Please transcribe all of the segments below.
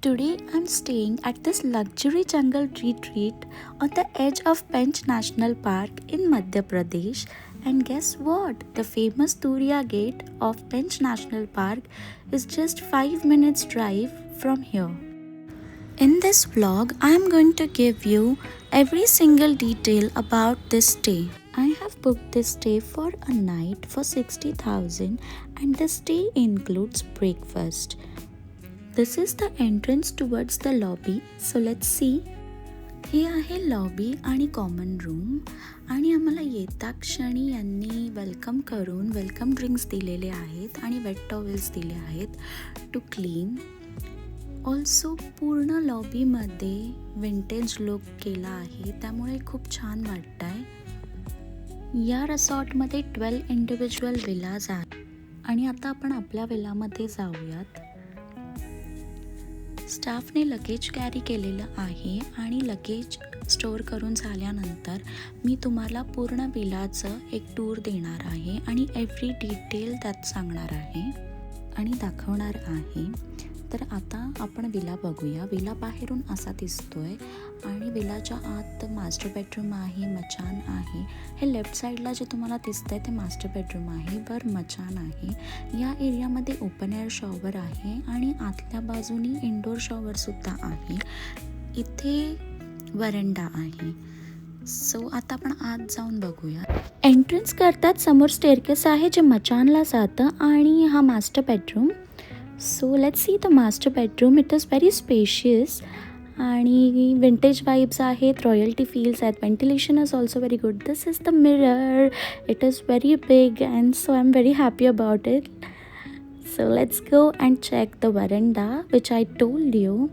Today I'm staying at this luxury jungle retreat on the edge of Pench National Park in Madhya Pradesh. And guess what? The famous Turiya Gate of Pench National Park is just 5 minutes drive from here. In this vlog, I am going to give you every single detail about this stay. I have booked this stay for a night for 60,000 and the stay includes breakfast. This is the entrance towards the lobby. So let's see. हे आहे lobby आणि common room आणि आम्हाला येता क्षणी यांनी welcome करून welcome drinks दिलेले आहेत आणि वेट टॉवेल्स दिले आहेत टू क्लीन. ऑल्सो पूर्ण लॉबीमध्ये विंटेज लुक केला आहे त्यामुळे खूप छान वाटत आहे. या रिसॉर्टमध्ये 12 इंडिव्हिज्युअल विलाज आहेत आणि आता आपण आपल्या विलामध्ये जाऊयात. स्टाफने लगेज कॅरी केलेलं आहे आणि लगेज स्टोअर करून झाल्यानंतर मी तुम्हाला पूर्ण विलाचं एक टूर देणार आहे आणि एव्हरी डिटेल त्यात सांगणार आहे आणि दाखवणार आहे. तर आता आपण विला बघूया. विला बाहेरून असा दिसतोय आणि विलाच्या आत मास्टर बेडरूम आहे, मचान आहे. हे लेफ्ट साईडला जे तुम्हाला दिसतंय ते मास्टर बेडरूम आहे, वर मचान आहे. या एरियामध्ये ओपन एअर शॉवर आहे आणि आतल्या बाजूनी इनडोअर शॉवरसुद्धा आहे. इथे वरंडा आहे. सो आता आपण आत जाऊन बघूया. एंट्रन्स करतात समोर स्टेअरकेस आहे जे मचानला जातं आणि हा master bedroom. So let's see the master bedroom. It is very spacious आणि vintage vibes आहेत, royalty feels आहेत. Ventilation is also very good. This is the mirror. It is very big and so I'm very happy about it. So let's go and check the veranda which I told you.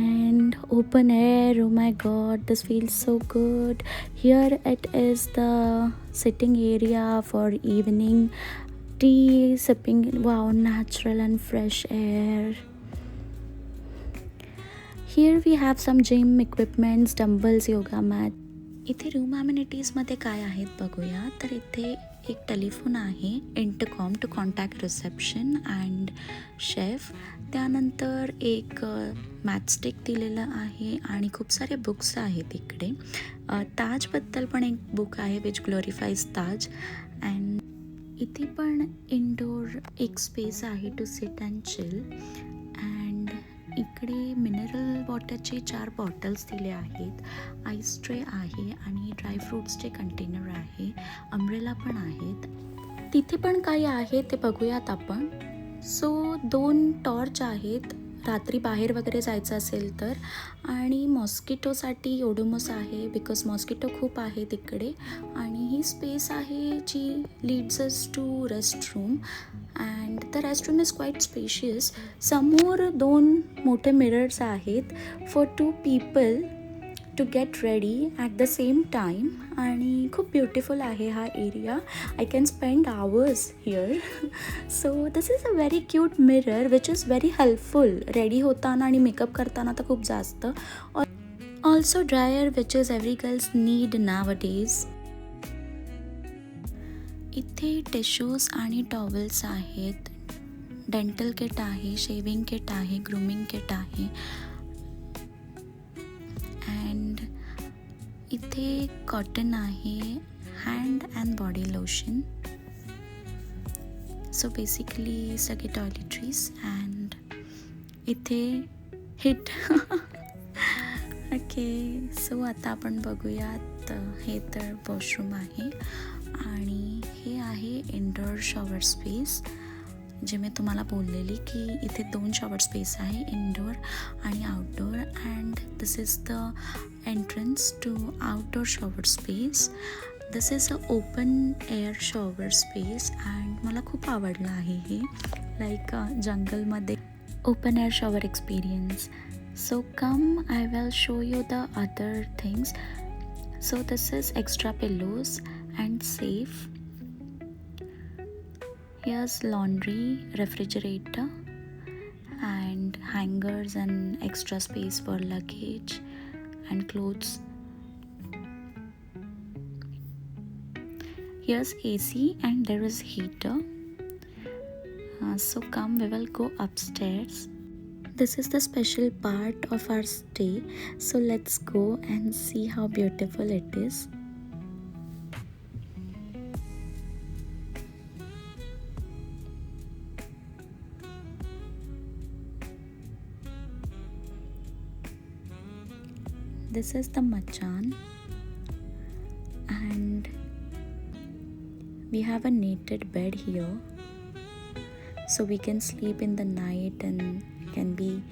And open air, oh my god, this feels so good. Here it is the sitting area for evening tea sipping. Wow, natural and fresh air. Here we have some gym equipments, dumbbells, yoga mat. इथे room ॲम्युनिटीजमध्ये काय आहेत बघूया. तर इथे एक telephone आहे, intercom to contact reception and chef. त्यानंतर एक मॅचस्टिक दिलेलं आहे आणि खूप सारे बुक्स आहेत इकडे. ताजबद्दल पण एक बुक आहे विच ग्लोरिफाईज ताज. अँड इथे पण इंडोर एक स्पेस आहे to sit and chill. And इकडे मिनरल वॉटरचे 4 बॉटल्स दिले आहेत. आईस ट्रे आहे आणि ड्रायफ्रूट्सचे कंटेनर आहे. अम्ब्रेला पण आहेत. तिथे पण काही आहे ते बघूयात आपण. सो 2 टॉर्च आहेत रात्री बाहेर वगैरे जायचं असेल तर. आणि मॉस्किटोसाठी ओडोमॉस आहे बिकॉज मॉस्किटो खूप आहे तिकडे. आणि ही स्पेस आहे जी leads us to restroom and the restroom is quite spacious. समोर 2 मोठे मिरर्स आहेत for 2 people to get ready at the same time. आणि खूप ब्युटिफुल आहे हा area. I can spend hours here. So this is a very cute mirror which is very helpful ready होताना आणि makeup करताना तर खूप जास्त. Also dryer which is every girls need nowadays. इथे टिश्यूज आणि टॉवेल्स आहेत. डेंटल किट आहे, शेविंग किट आहे, ग्रूमिंग किट आहे. अँड इथे कॉटन आहे, hand and body lotion. So basically सगळे टॉयलेटरीज. अँड इथे हिट. ओके, सो आता आपण बघूयात. हे तर वॉशरूम आहे आणि हे आहे इनडोअर शॉवर स्पेस जे मी तुम्हाला बोललेली की इथे 2 शॉवर स्पेस आहे, इनडोअर आणि outdoor. And this is the entrance to outdoor shower space. This is a open air shower space and मला खूप आवडलं आहे हे. लाईक जंगलमध्ये open air shower experience. So come I will show you the other things. So this is extra pillows and safe. Here's laundry, refrigerator and hangers and extra space for luggage and clothes. Here's AC and there is heater. So come, we will go upstairs. This is the special part of our stay, so let's go and see how beautiful it is. This is the Machan, and we have a knitted bed here, so we can sleep in the night and can be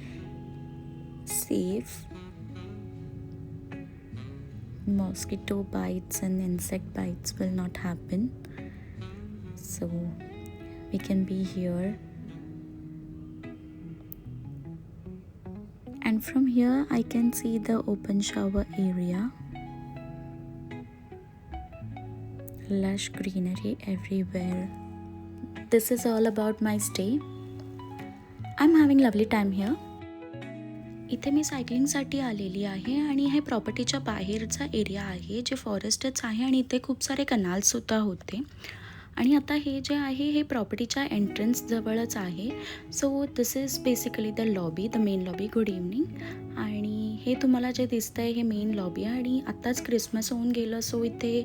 safe. Mosquito bites and insect bites will not happen, so we can be here. And from here I can see the open shower area. Lush greenery everywhere. This is all about my stay. I'm having lovely time here. इथे मी सायकलिंगसाठी आलेली आहे आणि हे प्रॉपर्टीच्या बाहेरचा area आहे जे फॉरेस्टच आहे आणि इथे खूप सारे कनाल्ससुद्धा होते. आणि आता हे जे आहे हे प्रॉपर्टीच्या एंट्रन्स जवळच आहे. So this is basically the lobby, the main lobby. Good evening. आणि हे तुम्हाला जे दिसतं आहे हे मेन लॉबी आहे आणि आत्ताच क्रिसमस होऊन गेलं, सो इथे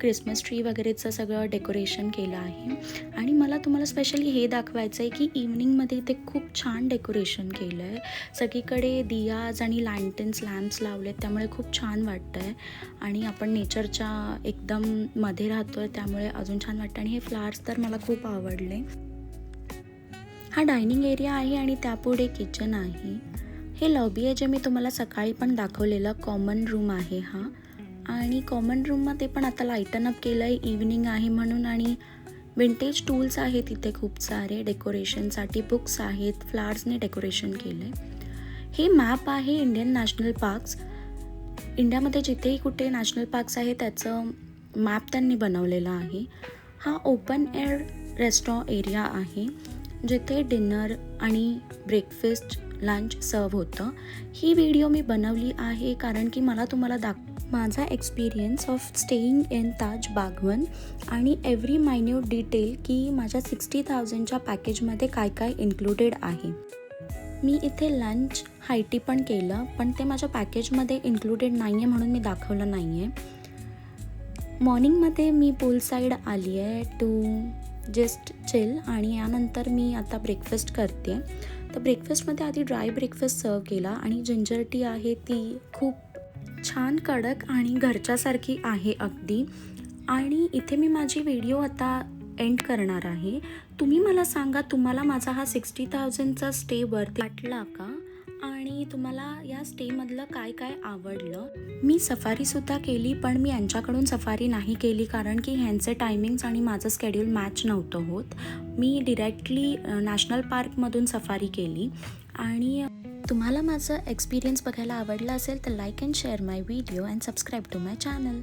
क्रिसमस ट्री वगैरेचं सगळं डेकोरेशन केलं आहे. आणि मला तुम्हाला स्पेशली हे दाखवायचं आहे की इव्हनिंगमध्ये इथे खूप छान डेकोरेशन केलं आहे. सगळीकडे दियाज आणि लँटन्स, लॅम्प्स लावलेत, त्यामुळे खूप छान वाटतं आहे. आणि आपण नेचरच्या एकदम मध्ये राहतो आहे त्यामुळे अजून छान वाटतं. आणि हे फ्लावर्स तर मला खूप आवडले. हा डायनिंग एरिया आहे आणि त्यापुढे किचन आहे. हे लॉबी आहे जे मी तुम्हाला सकाळी पण दाखवलेलं कॉमन रूम आहे हा. आणि कॉमन रूममध्ये पण आता लाईटन अप केलं आहे, इव्हनिंग आहे म्हणून. आणि विंटेज टूल्स आहेत इथे खूप सारे डेकोरेशनसाठी. बुक्स आहेत, फ्लावर्सने डेकोरेशन केलं आहे. हे मॅप आहे इंडियन नॅशनल पार्क्स. इंडियामध्ये जिथेही कुठे नॅशनल पार्क्स आहे त्याचं मॅप त्यांनी बनवलेलं आहे. हा ओपन एअर रेस्टॉरंट एरिया आहे जिथे डिनर आणि ब्रेकफास्ट, लंच सर्व होतं. ही व्हिडिओ मी बनवली आहे कारण की मला तुम्हाला माझा एक्सपिरियन्स ऑफ स्टेईंग इन ताज बागवन आणि एव्हरी मायन्यूट डिटेल की माझ्या 60,000च्या पॅकेजमध्ये काय काय इन्क्लुडेड आहे. मी इथे लंच हायटी पण केलं, पण ते माझ्या पॅकेजमध्ये इन्क्लुडेड नाही आहे म्हणून मी दाखवलं नाही आहे. मॉर्निंगमध्ये मी पूल साईड आली आहे टू जस्ट चिल आणि यानंतर मी आता ब्रेकफास्ट करते. तर ब्रेकफास्टमध्ये आधी ड्राय ब्रेकफास्ट सर्व केला आणि जिंजर टी आहे ती खूप छान कडक आणि घरच्यासारखी आहे अगदी. आणि इथे मी माझी व्हिडिओ आता एंड करणार आहे. तुम्ही मला सांगा तुम्हाला माझा हा 60,000चा स्टे वरती वाटला का आणि तुम्हाला या स्टेमधलं काय काय आवडलं. मी सफारीसुद्धा केली, पण मी यांच्याकडून सफारी नाही केली कारण की ह्यांचे टायमिंग्स आणि माझं स्केड्यूल मॅच नव्हतं होत. मी डिरेक्टली नॅशनल पार्कमधून सफारी केली. आणि तुम्हाला माझं एक्सपिरियन्स बघायला आवडला असेल तर like and share my video and subscribe to my channel.